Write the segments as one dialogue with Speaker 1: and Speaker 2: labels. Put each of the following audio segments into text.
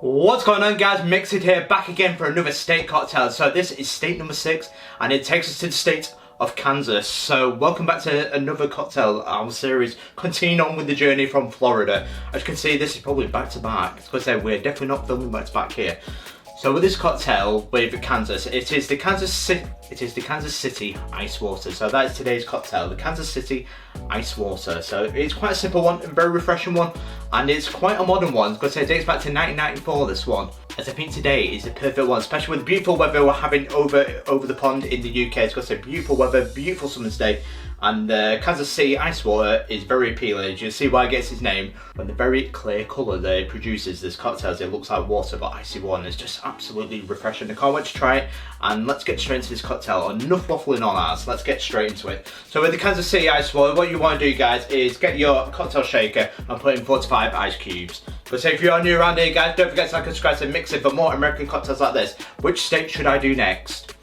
Speaker 1: What's going on, guys? Mixed here, back again for another state cocktail. So this is state number 6 and it takes us to the state of Kansas. So welcome back to another cocktail, our series, continuing on with the journey from Florida. As you can see, this is probably back to back. It's because we're definitely not filming back to back here. So with this cocktail with Kansas, it is the Kansas City ice water. So that is today's cocktail, the Kansas City ice water. So it's quite a simple one and very refreshing one, and it's quite a modern one because it dates back to 1994. This one, as I think today is the perfect one, especially with the beautiful weather we're having over the pond in the UK. It's got some beautiful weather, beautiful summer's day, and the Kansas City ice water is very appealing. You'll see why it gets its name from the very clear colour that it produces. This cocktail, it looks like water but icy one. It's just absolutely refreshing. I can't wait to try it, and let's get straight into this cocktail. Enough waffling on ours, let's get straight into it. So with the Kansas City ice water, what you want to do, guys, is get your cocktail shaker and put in 4 to 5 ice cubes. But if you are new around here, guys, don't forget to like and subscribe to Mix It for more American cocktails like this. Which state should I do next?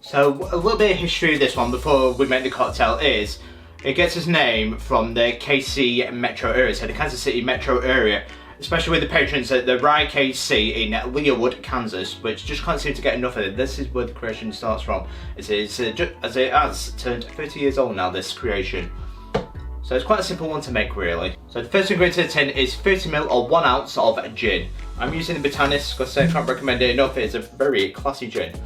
Speaker 1: So a little bit of history of this one before we make the cocktail is, it gets its name from the KC metro area, so the Kansas City metro area, especially with the patrons at the Rye KC in Leawood, Kansas, which just can't seem to get enough of it. This is where the creation starts from. As it has turned 30 years old now, this creation. So it's quite a simple one to make, really. So the first ingredient of the tin is 30ml or 1 ounce of gin. I'm using the Botanist because I can't recommend it enough. It's a very classy gin.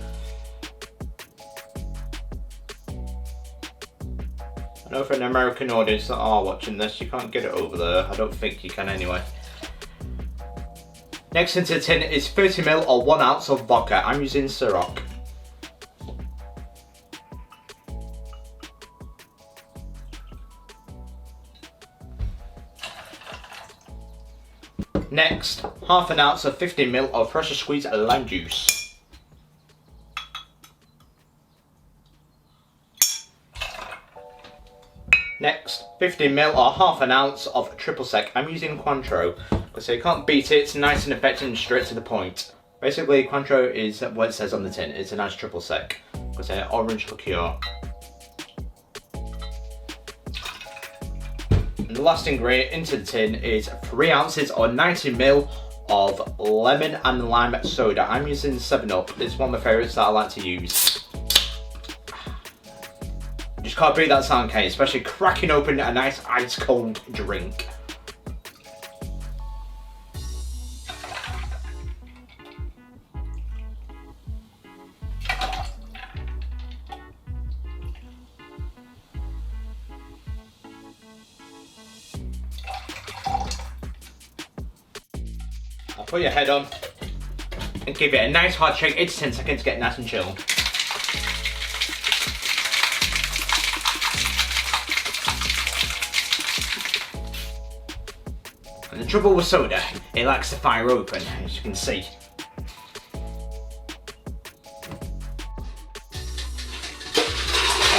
Speaker 1: I know for an American audience that are watching this, you can't get it over there. I don't think you can anyway. Next into the tin is 30ml or 1 ounce of vodka. I'm using Ciroc. Next, half an ounce of 15ml of pressure squeezed lime juice. Next, 15ml or half an ounce of triple sec. I'm using Cointreau, so you can't beat it. It's nice and effective and straight to the point. Basically, Cointreau is what it says on the tin. It's a nice triple sec. It's an orange liqueur. And the last ingredient into the tin is 3 ounces or 90ml of lemon and lime soda. I'm using 7-Up. It's one of my favourites that I like to use. Just can't beat that sound, can you? Especially cracking open a nice ice cold drink. I'll put your head on and give it a nice hard shake, 8 to 10 seconds to get nice and chilled. And the trouble with soda, it likes to fire open, as you can see.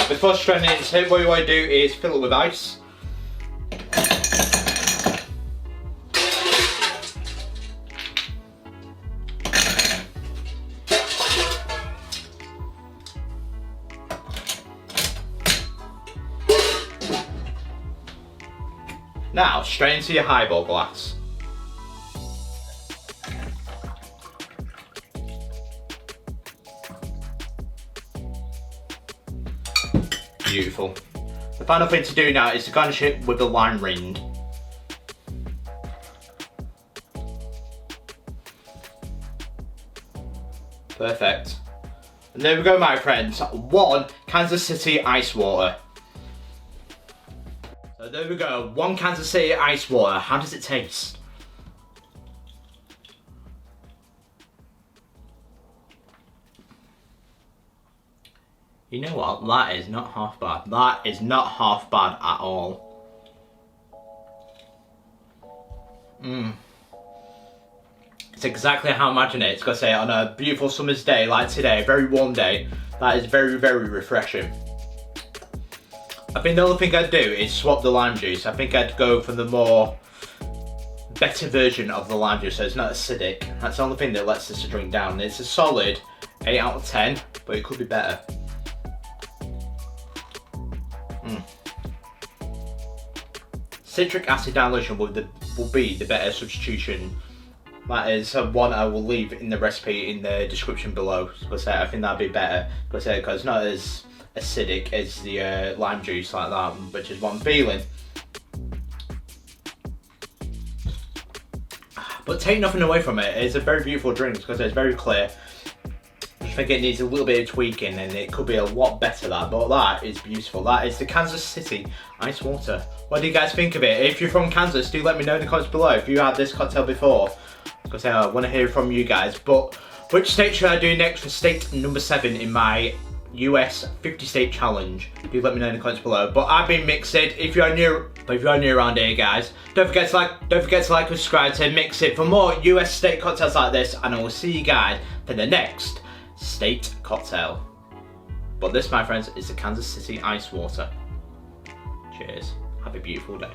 Speaker 1: Before straining into it, what you want to do is fill it with ice. Now, straight into your highball glass. Beautiful. The final thing to do now is to garnish it with the lime rind. Perfect. And there we go, my friends. 1 Kansas City ice water. So there we go, 1 Kansas City ice water. How does it taste? You know what, that is not half bad. That is not half bad at all. It's exactly how I imagine it. It's got to say, on a beautiful summer's day like today, a very warm day, that is very, very refreshing. I think the only thing I'd do is swap the lime juice. I think I'd go for the better version of the lime juice, so it's not acidic. That's the only thing that lets this drink down. It's a solid 8 out of 10, but it could be better. citric acid dilution will be the better substitution. That is one I will leave in the recipe in the description below. Because I think that'd be better. Because it's not as acidic as the lime juice like that, which is what I'm feeling. But take nothing away from it. It's a very beautiful drink because it's very clear. I think it needs a little bit of tweaking and it could be a lot better that, but that is beautiful. That is the Kansas City Ice Water. What do you guys think of it? If you're from Kansas, do let me know in the comments below if you had this cocktail before. Because I want to hear from you guys. But which state should I do next for state number 7 in my US 50 state challenge? Do let me know in the comments below. But I've been Mixit. If you're new around here, guys, don't forget to like, and subscribe to Mixit for more US state cocktails like this, and I will see you guys for the next state cocktail. But this, my friends, is the Kansas City Ice Water. Cheers. Have a beautiful day.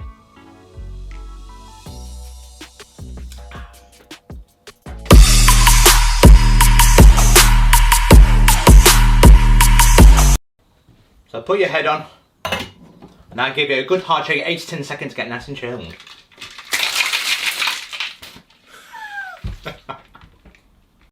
Speaker 1: So put your head on, and I'll give you a good hard shake, 8 to 10 seconds to get nice and chilled.